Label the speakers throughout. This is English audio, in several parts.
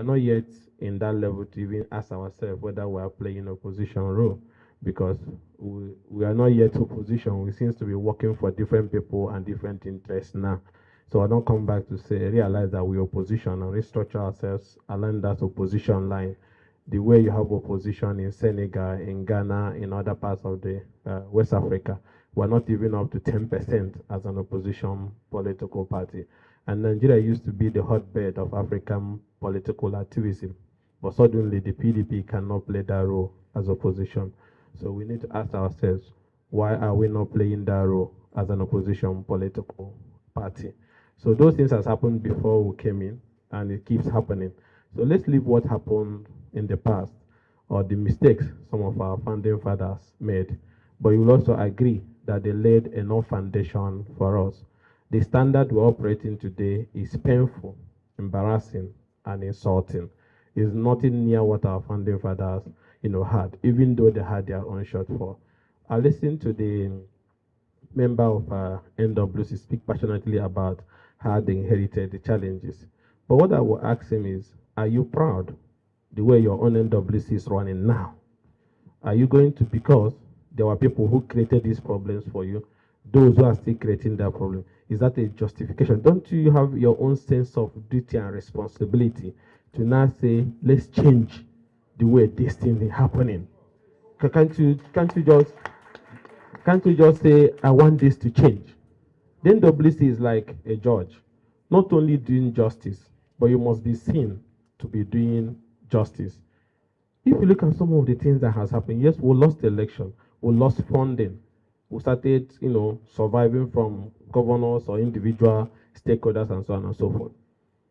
Speaker 1: not yet in that level to even ask ourselves whether we are playing opposition role, because we are not yet opposition. We seem to be working for different people and different interests now. So I don't come back to say, realize that we're opposition and restructure ourselves along that opposition line. The way you have opposition in Senegal, in Ghana, in other parts of the West Africa, we're not even up to 10% as an opposition political party. And Nigeria used to be the hotbed of African political activism. But suddenly the PDP cannot play that role as opposition. So we need to ask ourselves, why are we not playing that role as an opposition political party? So those things has happened before we came in, and it keeps happening. So let's leave what happened in the past, or the mistakes some of our founding fathers made. But you will also agree that they laid enough foundation for us. The standard we're operating today is painful, embarrassing, and insulting. It's nothing near what our founding fathers, had, even though they had their own shortfall. I listened to the member of NWC speak passionately about how they inherited the challenges. But what I will ask him is, are you proud the way your own NWC is running now? Are you going to, because there were people who created these problems for you, those who are still creating that problem, is that a justification? Don't you have your own sense of duty and responsibility to now say, let's change the way this thing is happening? Can't you just say, I want this to change? The NWC is like a judge, not only doing justice, but you must be seen to be doing justice. If you look at some of the things that has happened, yes, we lost the election, we lost funding, we started, surviving from governors or individual stakeholders and so on and so forth.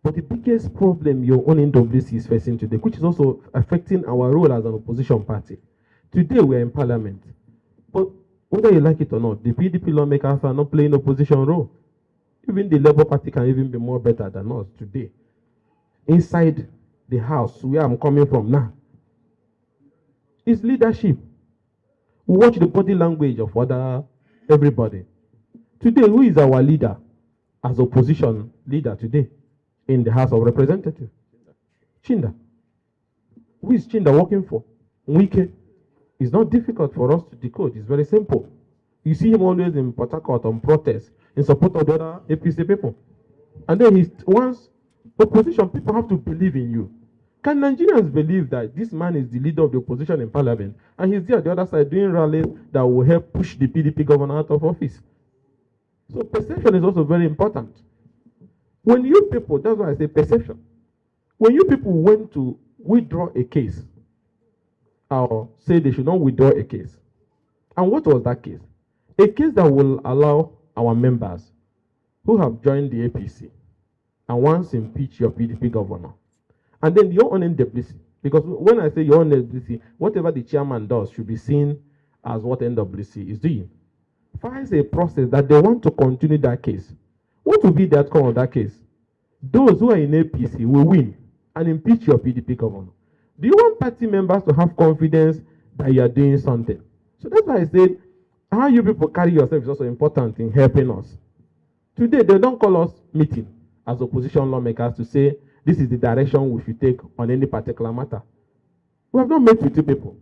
Speaker 1: But the biggest problem your own NWC is facing today, which is also affecting our role as an opposition party. Today we are in parliament, but whether you like it or not, the PDP lawmakers are not playing opposition role. Even the Labour Party can even be more better than us today. Inside the house where I'm coming from now, is leadership. We watch the body language of everybody. Today, who is our leader as opposition leader today in the House of Representatives? Chinda. Who is Chinda working for? Wike. It's not difficult for us to decode. It's very simple. You see him always in Port Harcourt on protest in support of the other APC people. And then once opposition people have to believe in you. Can Nigerians believe that this man is the leader of the opposition in parliament and he's there at the other side doing rallies that will help push the PDP governor out of office? So perception is also very important. When you people, that's why I say perception. When you people went to withdraw a case, or say they should not withdraw a case, and what was that case? A case that will allow our members who have joined the APC and once impeach your PDP governor, and then your own NWC, because when I say your own NWC, whatever the chairman does should be seen as what NWC is doing. Files a process that they want to continue that case. What will be the outcome of that case? Those who are in APC will win and impeach your PDP governor. Do you want party members to have confidence that you are doing something? So that's why I said, how you people carry yourself is also important in helping us. Today, they don't call us meeting as opposition lawmakers to say, this is the direction we should take on any particular matter. We have not met with you people.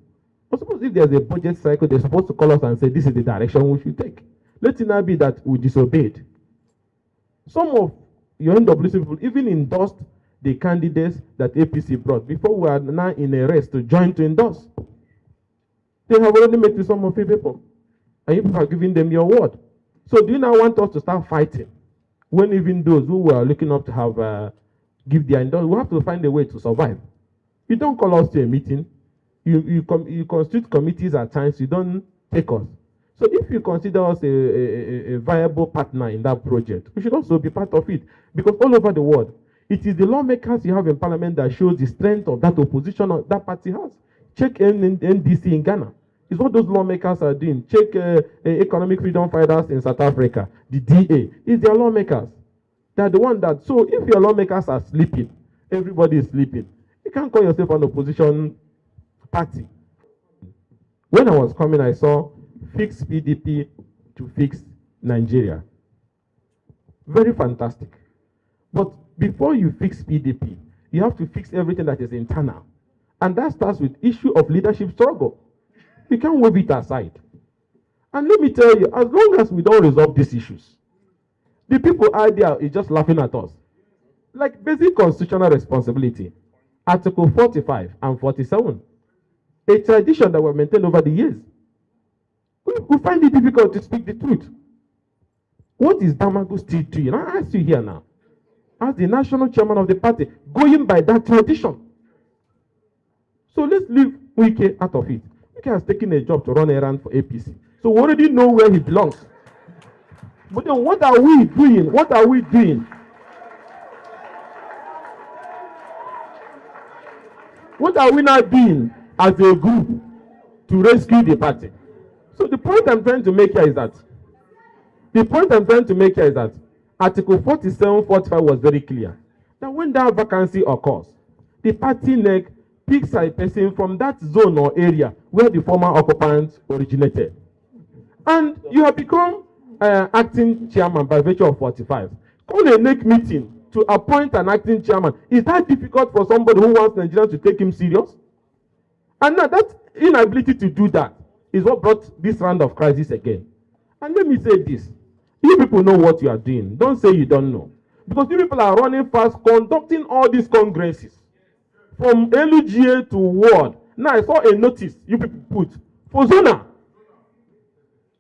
Speaker 1: But suppose if there's a budget cycle, they're supposed to call us and say, this is the direction we should take. Let it not be that we disobeyed. Some of your NWC people even endorsed the candidates that APC brought before we are now in a race to join to endorse. They have already met with some of you people, and you people are giving them your word. So do you now want us to start fighting when even those who were looking up to have give their endorsement, we have to find a way to survive. You don't call us to a meeting. You constitute committees at times. You don't take us. So if you consider us a viable partner in that project, we should also be part of it. Because all over the world, it is the lawmakers you have in parliament that shows the strength of that opposition that party has. Check NDC in Ghana. It's what those lawmakers are doing. Check economic freedom fighters in South Africa. The DA. It's their lawmakers. They're the one that, so if your lawmakers are sleeping, everybody is sleeping. You can't call yourself an opposition party. When I was coming, I saw fix PDP to fix Nigeria. Very fantastic. But before you fix PDP, you have to fix everything that is internal. And that starts with issue of leadership struggle. You can't wave it aside. And let me tell you, as long as we don't resolve these issues, the people out there is just laughing at us. Like basic constitutional responsibility, Article 45 and 47, a tradition that we've maintained over the years. We find it difficult to speak the truth. What is Damagu still doing? I ask you here now, as the national chairman of the party, going by that tradition. So let's leave Wike out of it. Wike has taken a job to run errands for APC. So we already know where he belongs. But then what are we doing? What are we doing? What are we now doing as a group to rescue the party? So the point I'm trying to make here is that Article 47, 45 was very clear. That when that vacancy occurs, the party NEC picks a person from that zone or area where the former occupants originated. And you have become acting chairman by virtue of 45. Call a NEC meeting to appoint an acting chairman. Is that difficult for somebody who wants Nigerians to take him serious? And now that inability to do that is what brought this round of crisis again. And let me say this. You people know what you are doing. Don't say you don't know. Because you people are running fast, conducting all these congresses. From LUGA to Ward. Now I saw a notice you people put for Zona.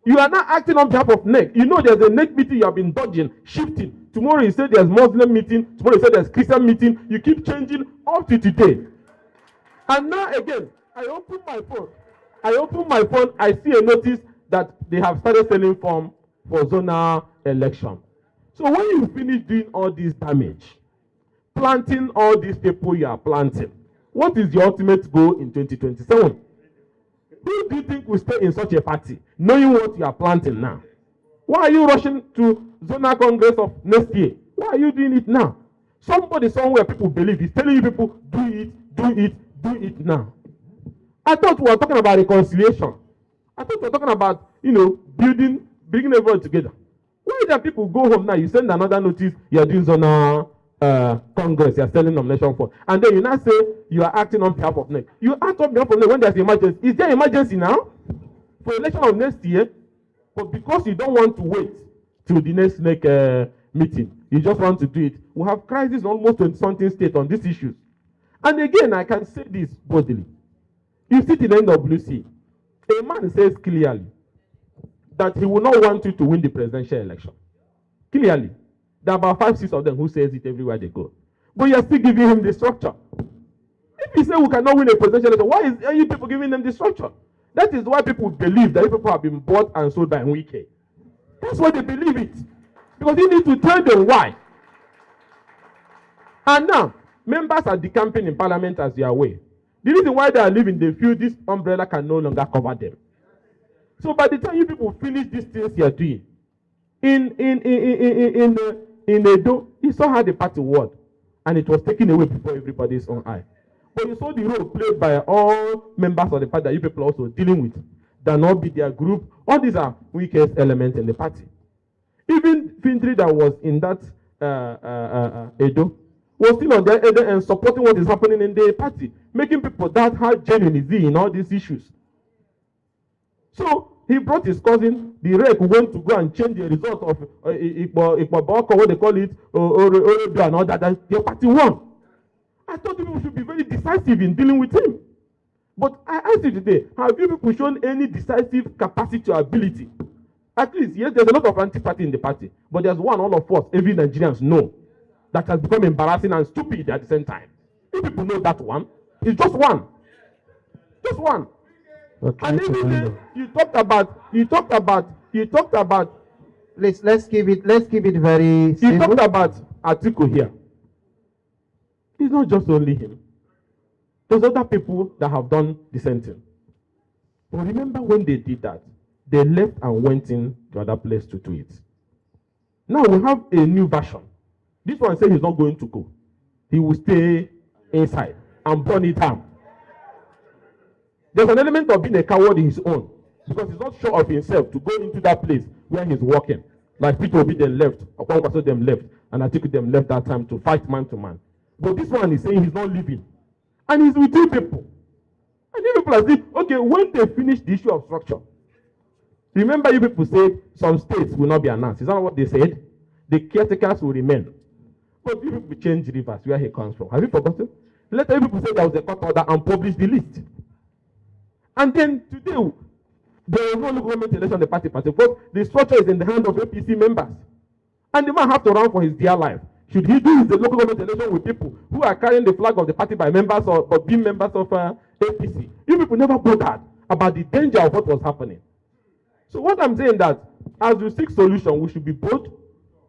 Speaker 1: You are not acting on behalf of NEC. You know there's a NEC meeting you have been dodging, shifting. Tomorrow you say there's Muslim meeting. Tomorrow you say there's Christian meeting. You keep changing up to today. And now again, I open my phone. I see a notice that they have started selling form for zonal election. So when you finish doing all this damage, planting all these people you are planting, what is your ultimate goal in 2027? Who do you think will stay in such a party, knowing what you are planting now? Why are you rushing to zonal congress of next year? Why are you doing it now? Somebody somewhere people believe is telling you people, do it now. I thought we were talking about reconciliation. I thought we were talking about, bringing everyone together. Why do people go home now? You send another notice, you are doing zonal congress, you are selling nomination for, and then you now say you are acting on behalf of NEC. You act on behalf of NEC when there's emergency. Is there emergency now for election of next year? But because you don't want to wait till the next NEC meeting, you just want to do it. We have crisis in almost 20-something states on these issues. And again, I can say this boldly. You sit in NWC, a man says clearly that he will not want you to win the presidential election. Clearly. There are about 5-6 of them who says it everywhere they go. But you are still giving him the structure. If you say we cannot win a presidential election, why are you people giving them the structure? That is why people believe that people have been bought and sold by Wike. That's why they believe it. Because you need to tell them why. And now, members are decamping in Parliament as they are away. The reason why they are leaving, they feel this umbrella can no longer cover them. So by the time you people finish these things you are doing, in Edo, you saw how the party worked, and it was taken away before everybody's own eye. But you saw the role played by all members of the party that you people are also dealing with. That not be their group. All these are weakest elements in the party. Even Fintri that was in that Edo was still on their Edo and supporting what is happening in the party, making people doubt how genuine is he in all these issues. So he brought his cousin, the rec, who went to go and change the result of Ikpaboko, what they call it, Oredo and all that. Their party won. I thought people should be very decisive in dealing with him. But I ask you today, have you people shown any decisive capacity or ability? At least, yes, there's a lot of Antiparty in the party, but there's one all of us, every Nigerians know, that has become embarrassing and stupid at the same time. You people know that one. It's just one. Just one. Okay, and even then, you talked about.
Speaker 2: Let's keep it very simple.
Speaker 1: You talked about Atiku here. It's not just only him. There's other people that have done the same thing. But remember when they did that, they left and went in to other place to do it. Now we have a new version. This one says he's not going to go. He will stay inside and burn it down. There's an element of being a coward in his own, because he's not sure of himself to go into that place where he's working. Like Peter Obi then left, Okwankwaso them left, and Atiku them left that time to fight man to man. But this one is saying he's not leaving. And he's with two people. And you people are saying, okay, when they finish the issue of structure, remember you people said some states will not be announced. Is that what they said? The caretakers will remain. But you people change Rivers, where he comes from. Have you forgotten? Later, people say there was a court order and published the list. And then today, there was no local government election on the party, but the structure is in the hands of APC members. And the man has to run for his dear life. Should he do the local government election with people who are carrying the flag of the party by members or being members of APC? You people never bothered about the danger of what was happening. So what I'm saying that as we seek solution, we should be bold,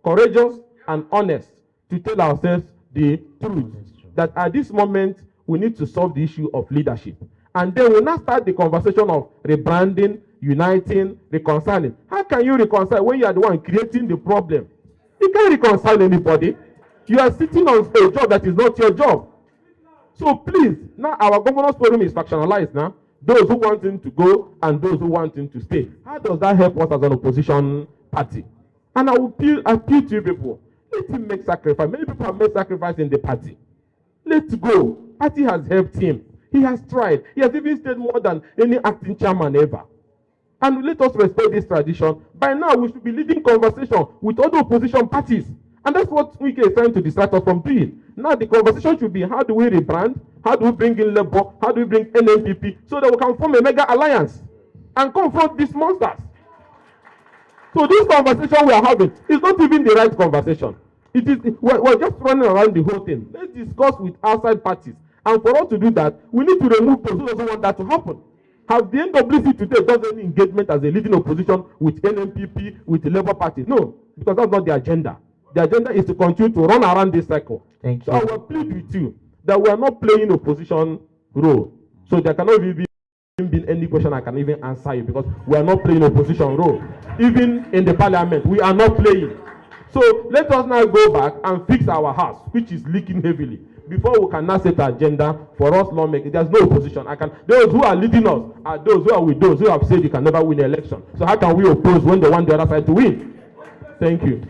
Speaker 1: courageous, and honest to tell ourselves the truth. That at this moment, we need to solve the issue of leadership. And then we'll now start the conversation of rebranding, uniting, reconciling. How can you reconcile when you are the one creating the problem? You can't reconcile anybody. You are sitting on a job that is not your job. So please, now our governors forum is factionalized now. Those who want him to go and those who want him to stay. How does that help us as an opposition party? And I will appeal to you people. Let him make sacrifice. Many people have made sacrifice in the party. Let's go. Party has helped him. He has tried. He has even stayed more than any acting chairman ever. And let us respect this tradition. By now, we should be leading conversation with other opposition parties. And that's what Wike is trying to distract us from doing. Now, the conversation should be, how do we rebrand? How do we bring in Labour? How do we bring NNPP? So that we can form a mega alliance and confront these monsters. So this conversation we are having is not even the right conversation. It is, we're just running around the whole thing. Let's discuss with outside parties. And for us to do that, we need to remove those who doesn't want that to happen. Have the NWC today done any engagement as a leading opposition with NNPP, with the Labour Party? No, because that's not the agenda. The agenda is to continue to run around this cycle.
Speaker 2: Thank you.
Speaker 1: So I will plead with you that we are not playing opposition role. So there cannot be any question I can even answer you, because we are not playing opposition role. Even in the parliament, we are not playing. So let us now go back and fix our house, which is leaking heavily, before we can now set an agenda for us lawmakers. There's no opposition. Those who are leading us are those who are with those who have said you can never win an election. So how can we oppose when they want the other side to win? Thank you.